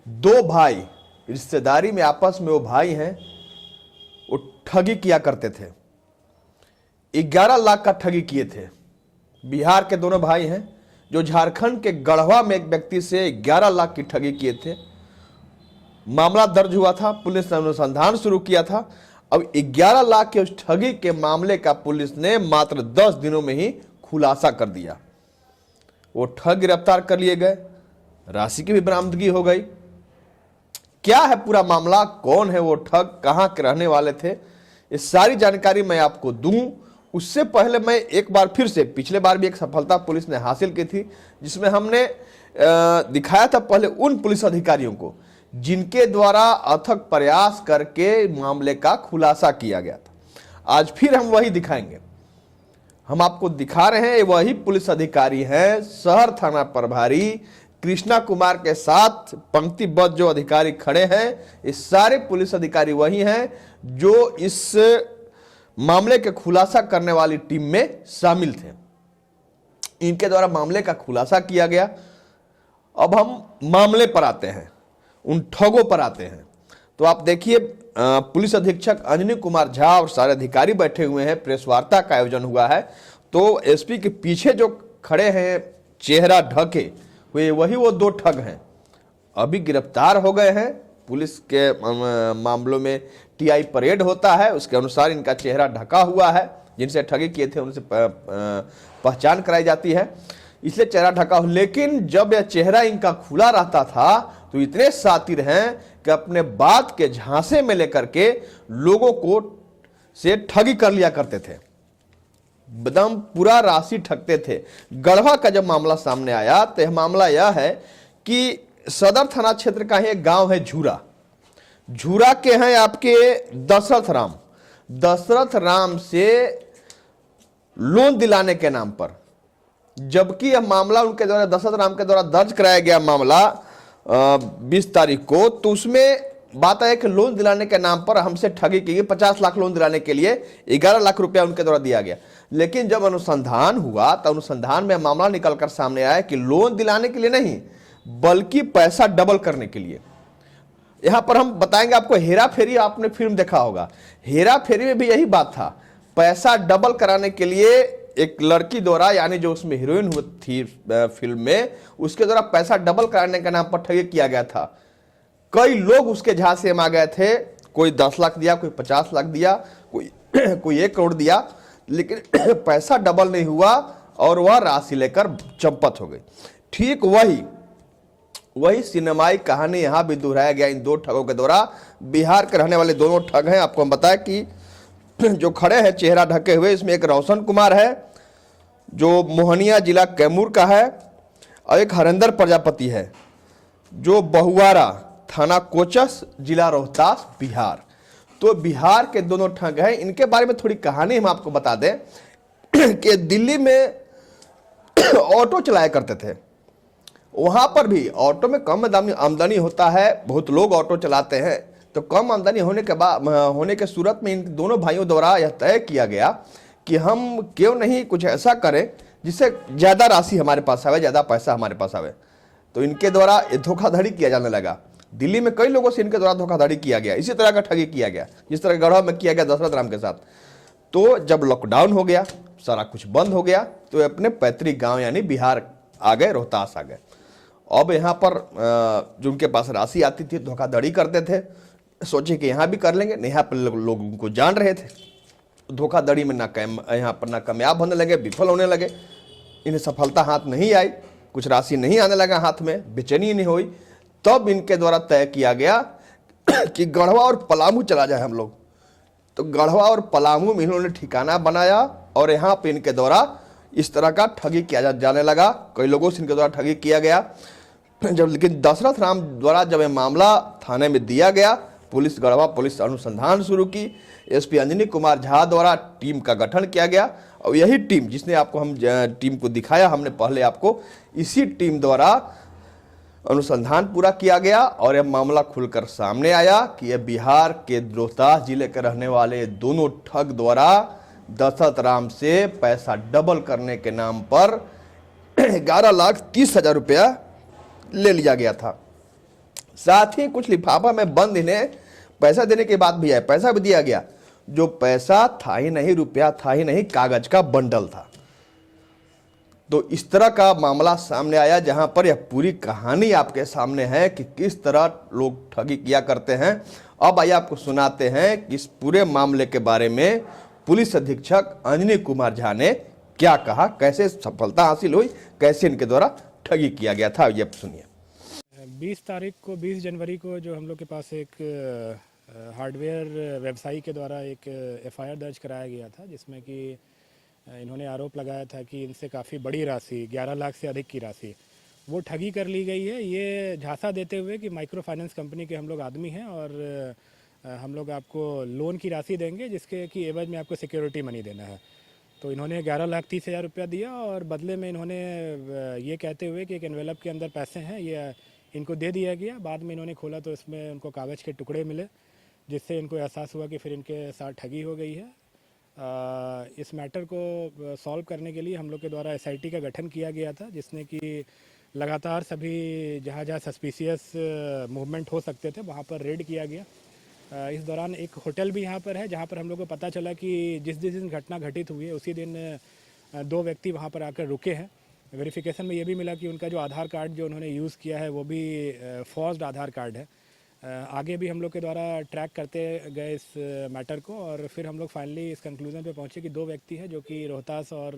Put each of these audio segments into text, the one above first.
दो भाई रिश्तेदारी में आपस में वो भाई हैं, वो ठगी किया करते थे। 11 लाख का ठगी किए थे। बिहार के दोनों भाई हैं जो झारखंड के गढ़वा में एक व्यक्ति से 11 लाख की ठगी किए थे। मामला दर्ज हुआ था, पुलिस ने अनुसंधान शुरू किया था। अब 11 लाख के उस ठगी के मामले का पुलिस ने मात्र 10 दिनों में ही खुलासा कर दिया। वो ठग गिरफ्तार कर लिए गए, राशि की भी बरामदगी हो गई। क्या है पूरा मामला, कौन है वो ठग, कहां के रहने वाले थे, ये सारी जानकारी मैं आपको दूं। उससे पहले मैं एक बार फिर से, पिछले बार भी एक सफलता पुलिस ने हासिल की थी जिसमें हमने दिखाया था पहले उन पुलिस अधिकारियों को जिनके द्वारा अथक प्रयास करके मामले का खुलासा किया गया था। आज फिर हम वही दिखाएंगे। हम आपको दिखा रहे हैं वही पुलिस अधिकारी हैं, शहर थाना प्रभारी कृष्णा कुमार के साथ पंक्तिबद्ध जो अधिकारी खड़े हैं, ये सारे पुलिस अधिकारी वही हैं जो इस मामले के खुलासा करने वाली टीम में शामिल थे। इनके द्वारा मामले का खुलासा किया गया। अब हम मामले पर आते हैं, उन ठगों पर आते हैं। तो आप देखिए, पुलिस अधीक्षक अंजनी कुमार झा और सारे अधिकारी बैठे हुए हैं, प्रेस वार्ता का आयोजन हुआ है। तो एसपी के पीछे जो खड़े हैं चेहरा ढके हुए, वही वो दो ठग हैं, अभी गिरफ्तार हो गए हैं। पुलिस के मामलों में टीआई परेड होता है, उसके अनुसार इनका चेहरा ढका हुआ है। जिनसे ठगी किए थे उनसे पहचान कराई जाती है, इसलिए चेहरा ढका हो। लेकिन जब यह चेहरा इनका खुला रहता था तो इतने शातिर हैं कि अपने बात के झांसे में लेकर के लोगों को से ठगी कर लिया करते थे, एकदम पूरा राशि ठगते थे। गढ़वा का जब मामला सामने आया तो यह मामला यह है कि सदर थाना क्षेत्र का ही एक गांव है झूरा। झूरा के हैं आपके दशरथ राम से लोन दिलाने के नाम पर, जबकि यह मामला उनके द्वारा दशरथ राम के द्वारा दर्ज कराया गया मामला 20 तारीख को। तो उसमें बात है कि लोन दिलाने के नाम पर हमसे ठगी की गई। 50 लाख लोन दिलाने के लिए 11 लाख रुपया उनके द्वारा दिया गया। लेकिन जब अनुसंधान हुआ तो अनुसंधान में मामला निकलकर सामने आया कि लोन दिलाने के लिए नहीं, बल्कि पैसा डबल करने के लिए। यहां पर हम बताएंगे आपको, हेरा फेरी आपने फिल्म देखा होगा, हेरा फेरी में भी यही बात था। पैसा डबल कराने के लिए एक लड़की द्वारा, यानी जो उसमें हीरोइन हुई थी फिल्म में, उसके द्वारा पैसा डबल कराने के नाम पर ठगी किया गया था। कई लोग उसके झांसे में आ गए थे, कोई 10 लाख दिया, कोई 50 लाख दिया, कोई 1 करोड़ दिया, लेकिन पैसा डबल नहीं हुआ और वह राशि लेकर चंपत हो गई। ठीक वही सिनेमाई कहानी यहां भी दोहराया गया इन दो ठगों के द्वारा। बिहार के रहने वाले दोनों ठग हैं। आपको हम बताएं कि जो खड़े हैं चेहरा ढके हुए, इसमें एक रोशन कुमार है जो मोहनिया जिला कैमूर का है, और एक हरेंद्र प्रजापति है जो बहुआरा थाना कोचस जिला रोहतास बिहार। तो बिहार के दोनों ठग हैं। इनके बारे में थोड़ी कहानी हम आपको बता दें कि दिल्ली में ऑटो चलाया करते थे। वहां पर भी ऑटो में कम आमदनी होता है, बहुत लोग ऑटो चलाते हैं। तो कम आमदनी होने के सूरत में इन दोनों भाइयों द्वारा यह तय किया गया कि हम क्यों नहीं कुछ ऐसा करें जिससे ज़्यादा राशि हमारे पास आवे, ज़्यादा पैसा हमारे पास आवे। तो इनके द्वारा धोखाधड़ी किया जाने लगा। दिल्ली में कई लोगों से इनके द्वारा धोखाधड़ी किया गया, इसी तरह का ठगी किया गया जिस तरह गढ़वा में किया गया दशरथ राम के साथ। तो जब लॉकडाउन हो गया, सारा कुछ बंद हो गया, तो अपने पैतृक गाँव यानी बिहार आ गए, रोहतास आ गए। अब यहाँ पर जो उनके पास राशि आती थी धोखाधड़ी करते थे। सोचे कि यहाँ भी कर लेंगे, यहाँ पर लोग उनको जान रहे थे। धोखाधड़ी में यहाँ पर ना कामयाब होने लगे, विफल होने लगे। इन्हें सफलता हाथ नहीं आई, कुछ राशि नहीं आने लगा हाथ में, बेचैनी नहीं हुई। तब इनके द्वारा तय किया गया कि गढ़वा और पलामू चला जाए हम लोग। तो गढ़वा और पलामू में इन्होंने ठिकाना बनाया और यहाँ पे इनके द्वारा इस तरह का ठगी किया जाने लगा। कई लोगों से इनके द्वारा ठगी किया गया। जब लेकिन दशरथ राम द्वारा जब यह मामला थाने में दिया गया, गढ़वा पुलिस अनुसंधान शुरू की। एसपी अंजनी कुमार झा द्वारा टीम का गठन किया गया और यही टीम जिसने आपको हम टीम को दिखाया हमने पहले आपको, इसी टीम द्वारा अनुसंधान पूरा किया गया और यह मामला खुलकर सामने आया कि यह बिहार के रोहतास जिले के रहने वाले दोनों ठग द्वारा दशरथ राम से पैसा डबल करने के नाम पर 11,30,000 रुपया ले लिया गया था। साथ ही कुछ लिफाफा में बंद इन्हें पैसा देने के बाद भी है, पैसा भी दिया गया, जो पैसा था ही नहीं, रुपया था ही नहीं, कागज का बंडल था। तो इस तरह का मामला सामने आया, जहां पर यह पूरी कहानी आपके सामने है कि किस तरह लोग ठगी किया करते हैं। अब आइए आपको सुनाते हैं कि इस पूरे मामले के बारे में पुलिस अधीक्षक अंजनी कुमार झा ने क्या कहा, कैसे सफलता हासिल हुई, कैसे इनके द्वारा ठगी किया गया था। ये सुनिए। 20 जनवरी को जो हम लोग के पास एक हार्डवेयर व्यवसायी के द्वारा एक एफआईआर दर्ज कराया गया था, जिसमें कि इन्होंने आरोप लगाया था कि इनसे काफ़ी बड़ी राशि 11 लाख से अधिक की राशि वो ठगी कर ली गई है। ये झांसा देते हुए कि माइक्रो फाइनेंस कंपनी के हम लोग आदमी हैं और हम लोग आपको लोन की राशि देंगे जिसके कि एवज में आपको सिक्योरिटी मनी देना है। तो इन्होंने 11,30,000 रुपया दिया और बदले में इन्होंने ये कहते हुए कि एक एनवेलप के अंदर पैसे हैं ये इनको दे दिया गया। बाद में इन्होंने खोला तो इसमें उनको कागज़ के टुकड़े मिले, जिससे इनको एहसास हुआ कि फिर इनके साथ ठगी हो गई है। इस मैटर को सॉल्व करने के लिए हम लोग के द्वारा एसआईटी का गठन किया गया था, जिसने कि लगातार सभी जहाँ जहाँ सस्पिशियस मूवमेंट हो सकते थे वहाँ पर रेड किया गया। इस दौरान एक होटल भी यहाँ पर है जहाँ पर हम लोग को पता चला कि जिस दिन घटना घटित हुई है उसी दिन 2 व्यक्ति वहाँ पर आकर रुके हैं। वेरिफिकेशन में ये भी मिला कि उनका जो आधार कार्ड जो उन्होंने यूज़ किया है वो भी फॉर्ज्ड आधार कार्ड है। आगे भी हम लोग के द्वारा ट्रैक करते गए इस मैटर को और फिर हम लोग फाइनली इस कंक्लूजन पे पहुँचे कि 2 व्यक्ति हैं जो कि रोहतास और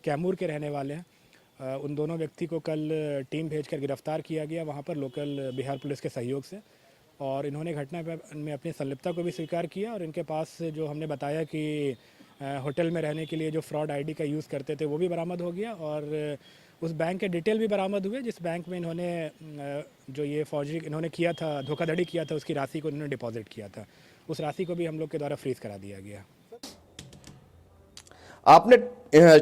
कैमूर के रहने वाले हैं। उन दोनों व्यक्ति को कल टीम भेजकर गिरफ्तार किया गया वहाँ पर लोकल बिहार पुलिस के सहयोग से, और इन्होंने घटना में अपनी संलिप्तता को भी स्वीकार किया। और इनके पास जो हमने बताया कि होटल में रहने के लिए जो फ्रॉड आईडी का यूज़ करते थे वो भी बरामद हो गया और उस बैंक के डिटेल भी बरामद हुए जिस बैंक में इन्होंने जो ये फौजी इन्होंने किया था, धोखाधड़ी किया था, उसकी राशि को इन्होंने डिपॉजिट किया था। उस राशि को भी हम लोग के द्वारा फ्रीज करा दिया गया। आपने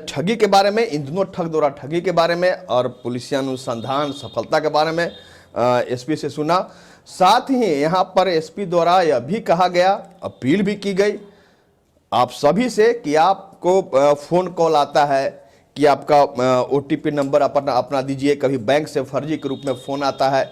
ठगी के बारे में, इन दोनों ठग द्वारा ठगी के बारे में और पुलिस अनुसंधान सफलता के बारे में एसपी से सुना। साथ ही यहाँ पर एसपी द्वारा यह भी कहा गया, अपील भी की गई आप सभी से कि आपको फोन कॉल आता है कि आपका ओटीपी नंबर अपना दीजिए। कभी बैंक से फर्जी के रूप में फ़ोन आता है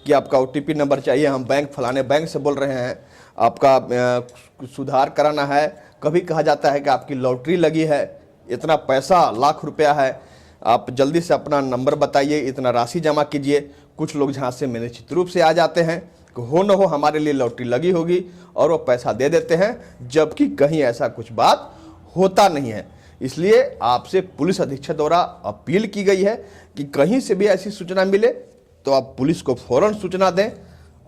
कि आपका ओटीपी नंबर चाहिए, हम बैंक फलाने बैंक से बोल रहे हैं, आपका सुधार कराना है। कभी कहा जाता है कि आपकी लॉटरी लगी है, इतना पैसा लाख रुपया है, आप जल्दी से अपना नंबर बताइए, इतना राशि जमा कीजिए। कुछ लोग झांसे में निश्चित रूप से आ जाते हैं कि हो न हो हमारे लिए लॉटरी लगी होगी और वो पैसा दे देते हैं, जबकि कहीं ऐसा कुछ बात होता नहीं है। इसलिए आपसे पुलिस अधीक्षक द्वारा अपील की गई है कि कहीं से भी ऐसी सूचना मिले तो आप पुलिस को फौरन सूचना दें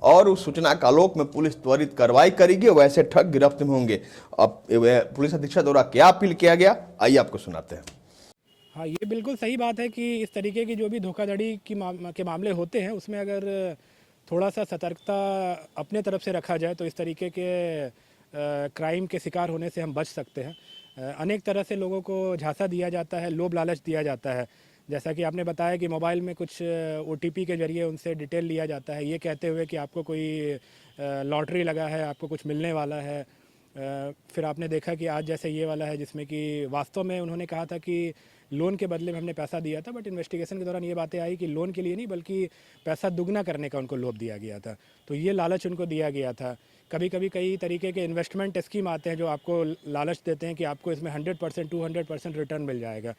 और उस सूचना का आलोक में पुलिस त्वरित कार्रवाई करेगी, वैसे ठग गिरफ्त में होंगे। अब पुलिस अधीक्षक द्वारा क्या अपील किया गया, आइए आपको सुनाते हैं। हाँ, ये बिल्कुल सही बात है कि इस तरीके की जो भी धोखाधड़ी के मामले होते हैं उसमें अगर थोड़ा सा सतर्कता अपने तरफ से रखा जाए तो इस तरीके के क्राइम के शिकार होने से हम बच सकते हैं। अनेक तरह से लोगों को झांसा दिया जाता है, लोभ लालच दिया जाता है। जैसा कि आपने बताया कि मोबाइल में कुछ ओटीपी के जरिए उनसे डिटेल लिया जाता है, ये कहते हुए कि आपको कोई लॉटरी लगा है, आपको कुछ मिलने वाला है। फिर आपने देखा कि आज जैसे ये वाला है जिसमें कि वास्तव में उन्होंने कहा था कि लोन के बदले में हमने पैसा दिया था, बट इन्वेस्टिगेशन के दौरान ये बातें आई कि लोन के लिए नहीं बल्कि पैसा दुगना करने का उनको लोभ दिया गया था। तो ये लालच उनको दिया गया था। कभी कभी कई तरीके के इन्वेस्टमेंट स्कीम आते हैं जो आपको लालच देते हैं कि आपको इसमें 100% 200% रिटर्न मिल जाएगा।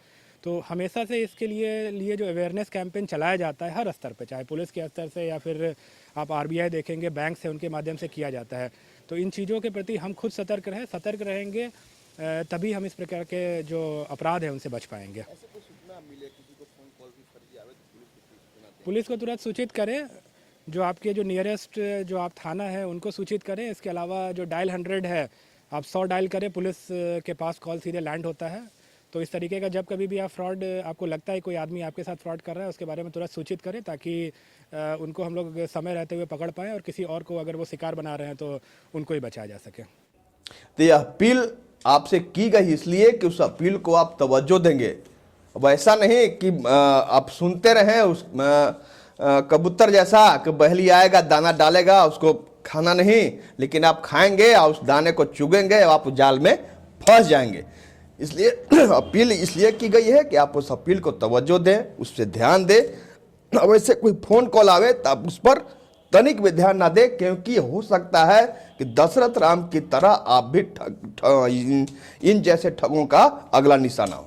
तो हमेशा से इसके लिए जो अवेयरनेस कैंपेन चलाया जाता है हर स्तर पे, चाहे पुलिस के स्तर से या फिर आप आरबीआई देखेंगे, बैंक से उनके माध्यम से किया जाता है। तो इन चीज़ों के प्रति हम खुद सतर्क रहेंगे, तभी हम इस प्रकार के जो अपराध हैं उनसे बच पाएंगे। पुलिस को तुरंत सूचित करें, जो आपके जो नियरेस्ट जो आप थाना है उनको सूचित करें। इसके अलावा जो डायल 100 है, आप 100 डायल करें, पुलिस के पास कॉल सीधे लैंड होता है। तो इस तरीके का जब कभी भी आप फ्रॉड, आपको लगता है कोई आदमी आपके साथ फ्रॉड कर रहा है, उसके बारे में तुरंत सूचित करें ताकि उनको हम लोग समय रहते हुए पकड़ पाएँ और किसी और को अगर वो शिकार बना रहे हैं तो उनको ही बचाया जा सके। तो यह अपील आपसे की गई इसलिए कि उस अपील को आप तवज्जो देंगे। अब ऐसा नहीं कि आप सुनते रहें उस कबूतर जैसा कि बहली आएगा दाना डालेगा, उसको खाना नहीं, लेकिन आप खाएंगे और उस दाने को चुगेंगे और आप जाल में फंस जाएंगे। इसलिए अपील इसलिए की गई है कि आप उस अपील को तवज्जो दें, उस पर ध्यान दें। अब ऐसे कोई फ़ोन कॉल आवे तो आप उस पर तनिक भी ध्यान ना दे, क्योंकि हो सकता है कि दशरथ राम की तरह आप भी इन जैसे ठगों का अगला निशाना हो।